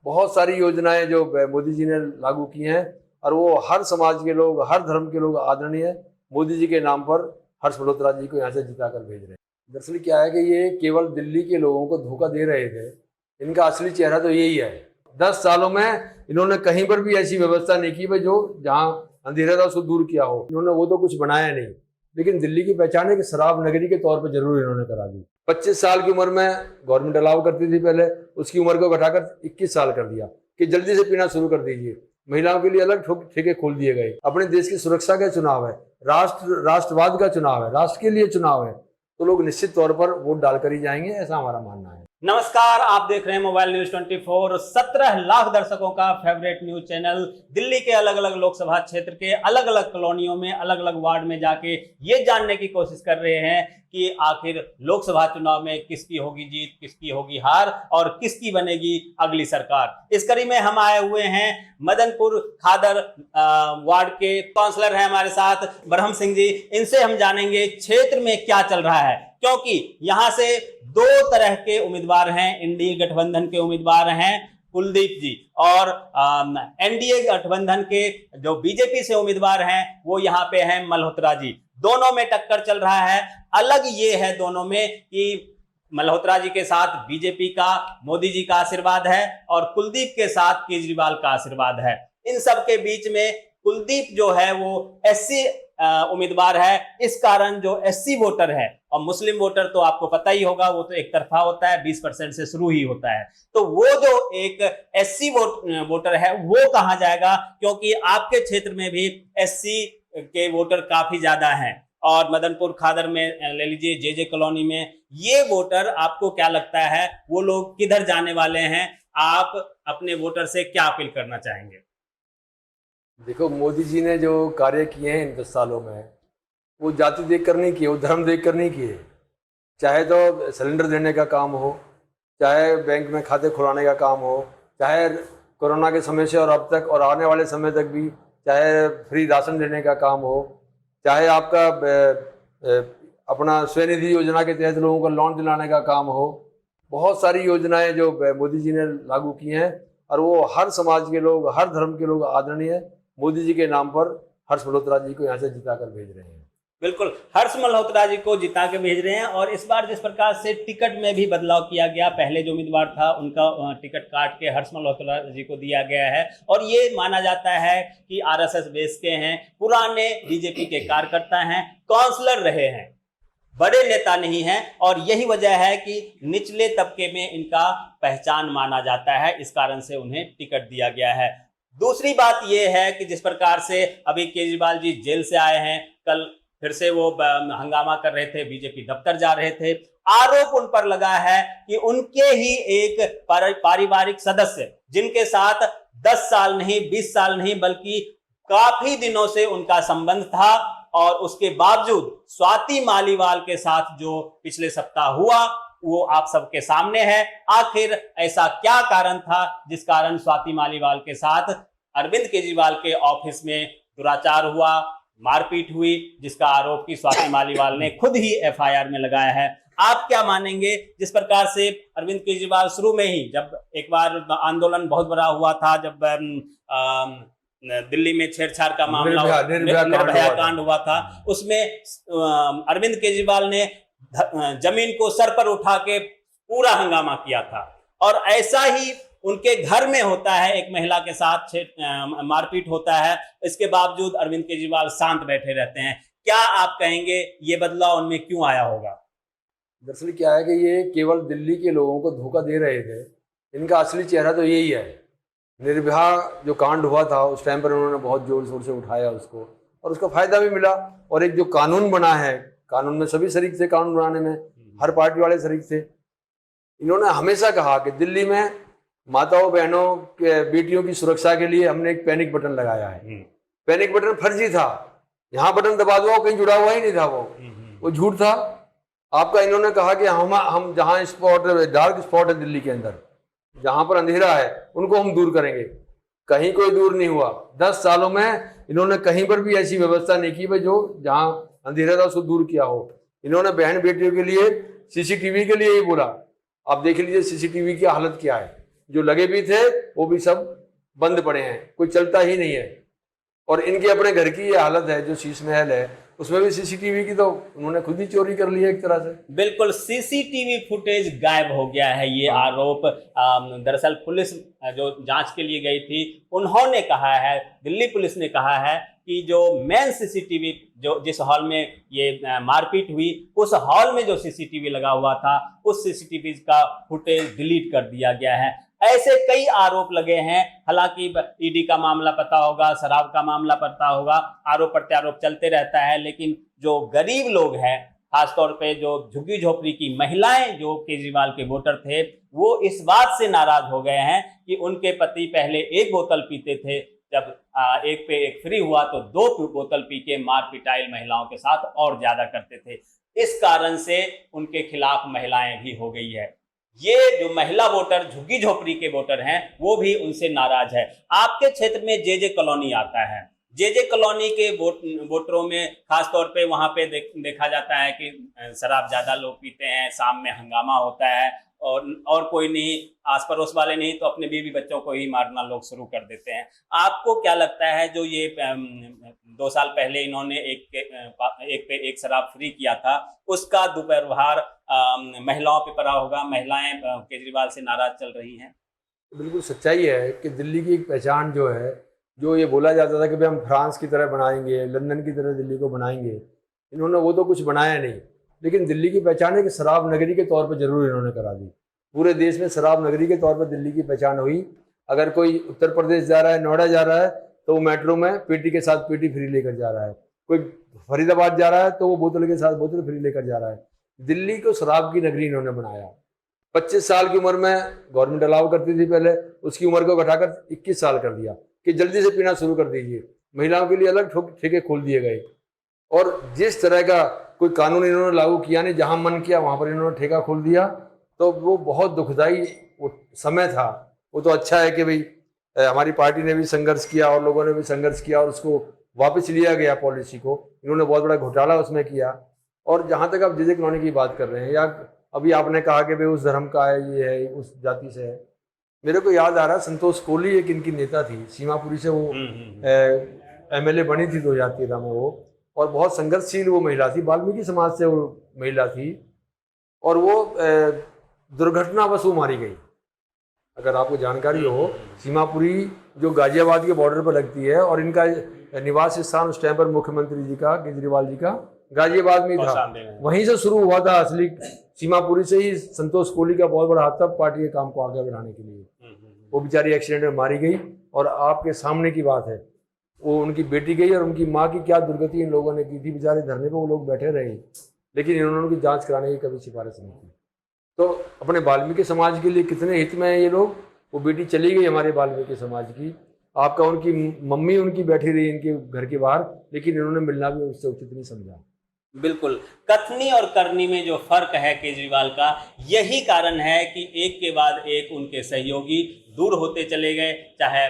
बहुत सारी योजनाएं जो मोदी जी ने लागू की हैं और वो हर समाज के लोग, हर धर्म के लोग आदरणीय मोदी जी के नाम पर हर्ष मल्होत्रा जी को यहाँ से जिता कर भेज रहे हैं। दरअसल क्या है कि ये केवल दिल्ली के लोगों को धोखा दे रहे थे, इनका असली चेहरा तो यही है। 10 सालों में इन्होंने कहीं पर भी ऐसी व्यवस्था नहीं की भाई जो जहाँ अंधेरा था उसको दूर किया हो। इन्होंने वो तो कुछ बनाया नहीं, लेकिन दिल्ली की पहचान है कि शराब नगरी के तौर पर जरूर इन्होंने करा दी। 25 साल की उम्र में गवर्नमेंट अलाउ करती थी पहले, उसकी उम्र को घटाकर 21 साल कर दिया कि जल्दी से पीना शुरू कर दीजिए। महिलाओं के लिए अलग ठेके खोल दिए गए। अपने देश की सुरक्षा का चुनाव है, राष्ट्रवाद का चुनाव है, राष्ट्र के लिए चुनाव है, तो लोग निश्चित तौर पर वोट डालकर ही जाएंगे, ऐसा हमारा मानना है। नमस्कार, आप देख रहे हैं मोबाइल न्यूज 24। 17 लाख दर्शकों का फेवरेट न्यूज चैनल। दिल्ली के अलग अलग लोकसभा क्षेत्र के अलग अलग कॉलोनियों में, अलग अलग वार्ड में जाके ये जानने की कोशिश कर रहे हैं कि आखिर लोकसभा चुनाव में किसकी होगी जीत, किसकी होगी हार और किसकी बनेगी अगली सरकार। इस कड़ी में हम आए हुए हैं मदनपुर खादर वार्ड के काउंसलर हैं हमारे साथ ब्रह्म सिंह जी। इनसे हम जानेंगे क्षेत्र में क्या चल रहा है, क्योंकि यहां से दो तरह के उम्मीदवार हैं। एनडीए गठबंधन के उम्मीदवार हैं कुलदीप जी और एनडीए गठबंधन के जो बीजेपी से उम्मीदवार हैं वो यहाँ पे हैं मल्होत्रा जी। दोनों में टक्कर चल रहा है। अलग ये है दोनों में कि मल्होत्रा जी के साथ बीजेपी का, मोदी जी का आशीर्वाद है और कुलदीप के साथ केजरीवाल का आशीर्वाद है। इन सब के बीच में कुलदीप जो है वो एससी उम्मीदवार है। इस कारण जो एससी वोटर है, और मुस्लिम वोटर तो आपको पता ही होगा वो तो एक तरफा होता है, 20% से शुरू ही होता है, तो वो जो एक एससी वोटर है वो कहां जाएगा, क्योंकि आपके क्षेत्र में भी एससी के वोटर काफी ज्यादा हैं। और मदनपुर खादर में ले लीजिए, जे कॉलोनी में, ये वोटर आपको क्या लगता है वो लोग किधर जाने वाले हैं? आप अपने वोटर से क्या अपील करना चाहेंगे? देखो, मोदी जी ने जो कार्य किए हैं इन 10 सालों में, वो जाति देखकर नहीं किए, वो धर्म देखकर नहीं किए। चाहे तो सिलेंडर देने का काम हो, चाहे बैंक में खाते खुलाने का काम हो, चाहे कोरोना के समय से और अब तक और आने वाले समय तक भी, चाहे फ्री राशन देने का काम हो, चाहे आपका अपना स्वनिधि योजना के तहत लोगों को लोन दिलाने का काम हो। बहुत सारी योजनाएं जो मोदी जी ने लागू की हैं और वो हर समाज के लोग, हर धर्म के लोग आदरणीय मोदी जी के नाम पर हर्ष मल्होत्रा जी को यहाँ से जिता कर भेज रहे हैं। बिल्कुल, हर्ष मल्होत्रा जी को जिता के भेज रहे हैं। और इस बार जिस प्रकार से टिकट में भी बदलाव किया गया, पहले जो उम्मीदवार था उनका टिकट काट के हर्ष मल्होत्रा जी को दिया गया है। और ये माना जाता है कि आरएसएस बेस के हैं, पुराने बीजेपी के कार्यकर्ता हैं, काउंसलर रहे हैं, बड़े नेता नहीं हैं, और यही वजह है कि निचले तबके में इनका पहचान माना जाता है, इस कारण से उन्हें टिकट दिया गया है। दूसरी बात यह है कि जिस प्रकार से अभी केजरीवाल जी जेल से आए हैं, कल फिर से वो हंगामा कर रहे थे, बीजेपी दफ्तर जा रहे थे। आरोप उन पर लगा है कि उनके ही एक पारिवारिक सदस्य, जिनके साथ 10 साल नहीं, 20 साल नहीं, बल्कि काफी दिनों से उनका संबंध था, और उसके बावजूद स्वाति मालीवाल के साथ जो पिछले सप्ताह हुआ वो आप सबके सामने है। आखिर ऐसा क्या कारण था जिस कारण स्वाति मालीवाल के साथ अरविंद केजरीवाल के ऑफिस में दुराचार हुआ, मारपीट हुई, जिसका आरोप की स्वाति मालीवाल ने खुद ही एफआईआर में लगाया है। आप क्या मानेंगे? जिस प्रकार से अरविंद केजरीवाल शुरू में ही, जब एक बार आंदोलन बहुत बड़ा हुआ था, जब दिल्ली में छेड़छाड़ का मामला, निर्भया कांड हुआ था, उसमें अरविंद केजरीवाल ने जमीन को सर पर उठा के पूरा हंगामा किया था। और ऐसा ही उनके घर में होता है, एक महिला के साथ मारपीट होता है, इसके बावजूद अरविंद केजरीवाल शांत बैठे रहते हैं। क्या आप कहेंगे ये बदलाव उनमें क्यों आया होगा? दरअसल क्या है कि ये केवल दिल्ली के लोगों को धोखा दे रहे थे, इनका असली चेहरा तो यही है। निर्भया जो कांड हुआ था उस टाइम पर उन्होंने बहुत जोर शोर से उठाया उसको, और उसका फायदा भी मिला। और एक जो कानून बना है, कानून में सभी शरीक थे, कानून बनाने में हर पार्टी वाले शरीक थे। इन्होंने हमेशा कहा कि दिल्ली में माताओं बहनों के बेटियों की सुरक्षा के लिए हमने एक पैनिक बटन लगाया है। पैनिक बटन फर्जी था, यहाँ बटन दबा दो, कहीं जुड़ा हुआ ही नहीं था, वो झूठ था आपका। इन्होंने कहा कि हम जहाँ स्पॉट, डार्क स्पॉट है दिल्ली के अंदर, जहां पर अंधेरा है, उनको हम दूर करेंगे। कहीं कोई दूर नहीं हुआ। 10 सालों में इन्होंने कहीं पर भी ऐसी व्यवस्था नहीं की भाई जो जहां अंधेरा था उसको दूर किया हो। इन्होंने बहन बेटियों के लिए सीसीटीवी के लिए ही बोला। आप देख लीजिए सीसीटीवी की हालत क्या है। जो लगे भी थे वो भी सब बंद पड़े हैं, कोई चलता ही नहीं है। और इनके अपने घर की ये हालत है, जो शीश महल है उसमें भी सीसीटीवी की तो उन्होंने खुद ही चोरी कर ली है एक तरह से। बिल्कुल, सीसीटीवी फुटेज गायब हो गया है, ये आरोप दरअसल पुलिस जो जांच के लिए गई थी उन्होंने कहा है, दिल्ली पुलिस ने कहा है कि जो मेन सीसीटीवी जो जिस हॉल में ये मारपीट हुई उस हॉल में जो सीसीटीवी लगा हुआ था उस सीसीटीवी का फुटेज डिलीट कर दिया गया है। ऐसे कई आरोप लगे हैं, हालांकि ईडी का मामला पता होगा, शराब का मामला पता होगा, आरोप प्रत्यारोप चलते रहता है, लेकिन जो गरीब लोग हैं, खासतौर पे जो झुग्गी झोपड़ी की महिलाएं जो केजरीवाल के वोटर थे, वो इस बात से नाराज हो गए हैं कि उनके पति पहले एक बोतल पीते थे, जब एक पे एक फ्री हुआ तो 2 बोतल पी के मार पिटाई महिलाओं के साथ और ज्यादा करते थे। इस कारण से उनके खिलाफ महिलाएं भी हो गई है। ये जो महिला वोटर झुग्गी झोपड़ी के वोटर हैं वो भी उनसे नाराज है। आपके क्षेत्र में जे कॉलोनी आता है, जे कॉलोनी के वोटरों में खासतौर पे वहां पे देखा जाता है कि शराब ज्यादा लोग पीते हैं, शाम में हंगामा होता है और कोई नहीं, आस पड़ोस वाले नहीं तो अपने बीवी बच्चों को ही मारना लोग शुरू कर देते हैं। आपको क्या लगता है जो ये 2 साल पहले इन्होंने एक पे एक शराब फ्री किया था उसका दुर्व्यवहार महिलाओं पे पड़ा होगा, महिलाएं केजरीवाल से नाराज चल रही हैं? बिल्कुल सच्चाई है कि दिल्ली की एक पहचान जो है, जो ये बोला जाता था कि भाई हम फ्रांस की तरह बनाएंगे, लंदन की तरह दिल्ली को बनाएंगे, इन्होंने वो तो कुछ बनाया नहीं। लेकिन दिल्ली की पहचान है कि शराब नगरी के तौर पर जरूर इन्होंने करा दी। पूरे देश में शराब नगरी के तौर पर दिल्ली की पहचान हुई। अगर कोई उत्तर प्रदेश जा रहा है, नोएडा जा रहा है, तो वो मेट्रो में पेटी के साथ पेटी फ्री लेकर जा रहा है। कोई फरीदाबाद जा रहा है तो वो बोतल के साथ बोतल फ्री लेकर जा रहा है। दिल्ली को शराब की नगरी इन्होंने बनाया। 25 साल की उम्र में गवर्नमेंट अलाउ करती थी पहले, उसकी उम्र को घटाकर 21 साल कर दिया कि जल्दी से पीना शुरू कर दीजिए। महिलाओं के लिए अलग ठेके खोल दिए गए और जिस तरह का कोई कानून इन्होंने लागू किया नहीं, जहां मन किया वहां पर इन्होंने ठेका खोल दिया। तो वो बहुत दुखदाई वो समय था। वो तो अच्छा है कि भाई हमारी पार्टी ने भी संघर्ष किया और लोगों ने भी संघर्ष किया और उसको वापस लिया गया पॉलिसी को। इन्होंने बहुत बड़ा घोटाला उसमें किया। और जहाँ तक आप जे कॉलोनी की बात कर रहे हैं, या अभी आपने कहा कि भाई उस धर्म का है, ये है, उस जाति से है, मेरे को याद आ रहा है संतोष कोहली एक इनकी नेता थी, सीमापुरी से वो MLA बनी थी 2013 में वो, और बहुत संघर्षशील वो महिला थी, वाल्मीकि समाज से वो महिला थी, और वो दुर्घटनावश वो मारी गई। अगर आपको जानकारी हो, सीमापुरी जो गाजियाबाद के बॉर्डर पर लगती है और इनका निवास स्थान उस टाइम पर मुख्यमंत्री जी का, केजरीवाल जी का, गाजियाबाद में था। वहीं से शुरू हुआ था असली, सीमापुरी से ही संतोष कोहली का बहुत बड़ा हाथ था पार्टी के काम को आगे बढ़ाने के लिए। वो बेचारी एक्सीडेंट में मारी गई और आपके सामने की बात है, वो उनकी बेटी गई और उनकी माँ की क्या दुर्गति इन लोगों ने की थी। बेचारे धरने पे वो लोग बैठे रहे, लेकिन इन्होंने उनकी जांच कराने की कभी सिफारिश नहीं की। तो अपने वाल्मीकि समाज के लिए कितने हित में है ये लोग। वो बेटी चली गई हमारे वाल्मीकि समाज की, आपका उनकी मम्मी उनकी बैठी रही इनके घर के बाहर, लेकिन इन्होंने मिलना भी उससे उचित नहीं समझा। बिल्कुल, कथनी और करनी में जो फर्क है केजरीवाल का, यही कारण है कि एक के बाद एक उनके सहयोगी दूर होते चले गए। चाहे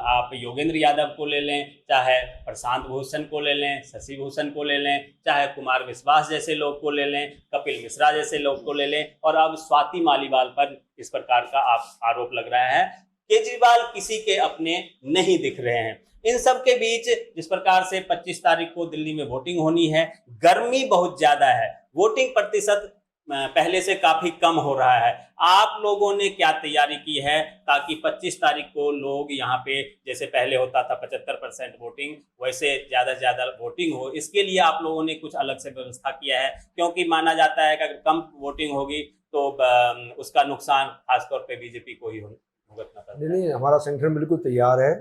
आप योगेंद्र यादव को ले लें, चाहे प्रशांत भूषण को ले लें, शशि भूषण को ले लें, चाहे कुमार विश्वास जैसे लोग को ले लें, कपिल मिश्रा जैसे लोग को ले लें, और अब स्वाति मालीवाल पर इस प्रकार का आरोप लग रहा है। केजरीवाल किसी के अपने नहीं दिख रहे हैं। इन सब के बीच जिस प्रकार से 25 तारीख को दिल्ली में वोटिंग होनी है, गर्मी बहुत ज्यादा है, वोटिंग प्रतिशत पहले से काफी कम हो रहा है। आप लोगों ने क्या तैयारी की है ताकि 25 तारीख को लोग यहाँ पे, जैसे पहले होता था 75% वोटिंग, वैसे ज्यादा से ज्यादा वोटिंग हो, इसके लिए आप लोगों ने कुछ अलग से व्यवस्था किया है? क्योंकि माना जाता है कि अगर कम वोटिंग होगी तो उसका नुकसान खासतौर पर बीजेपी को ही भुगतना पड़ता है। नहीं, हमारा संगठन बिल्कुल तैयार है,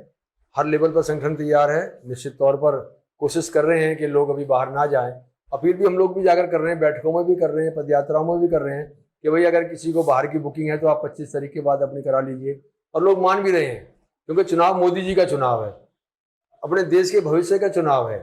हर लेवल पर संगठन तैयार है। निश्चित तौर पर कोशिश कर रहे हैं कि लोग अभी बाहर ना जाएं। अपील भी हम लोग भी जाकर कर रहे हैं, बैठकों में भी कर रहे हैं, पदयात्राओं में भी कर रहे हैं कि भाई अगर किसी को बाहर की बुकिंग है तो आप 25 तारीख के बाद अपनी करा लीजिए। और लोग मान भी रहे हैं, क्योंकि चुनाव मोदी जी का चुनाव है, अपने देश के भविष्य का चुनाव है,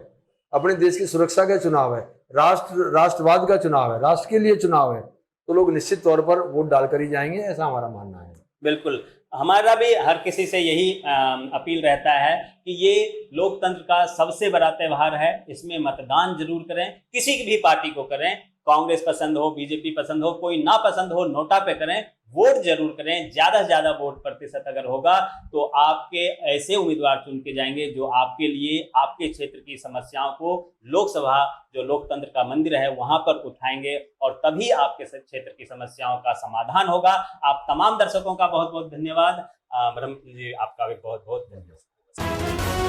अपने देश की सुरक्षा का चुनाव है, राष्ट्रवाद का चुनाव है, राष्ट्र के लिए चुनाव है। तो लोग निश्चित तौर पर वोट डालकर ही जाएंगे, ऐसा हमारा मानना है। बिल्कुल, हमारा भी हर किसी से यही अपील रहता है कि ये लोकतंत्र का सबसे बड़ा त्यौहार है, इसमें मतदान जरूर करें, किसी भी पार्टी को करें, कांग्रेस पसंद हो, बीजेपी पसंद हो, कोई ना पसंद हो, नोटा पे करें, वोट जरूर करें। ज्यादा से ज्यादा वोट प्रतिशत अगर होगा तो आपके ऐसे उम्मीदवार चुन के जाएंगे जो आपके लिए, आपके क्षेत्र की समस्याओं को लोकसभा, जो लोकतंत्र का मंदिर है, वहां पर उठाएंगे और तभी आपके क्षेत्र की समस्याओं का समाधान होगा। आप तमाम दर्शकों का बहुत बहुत धन्यवाद। ब्रह्म जी, आपका भी बहुत बहुत धन्यवाद।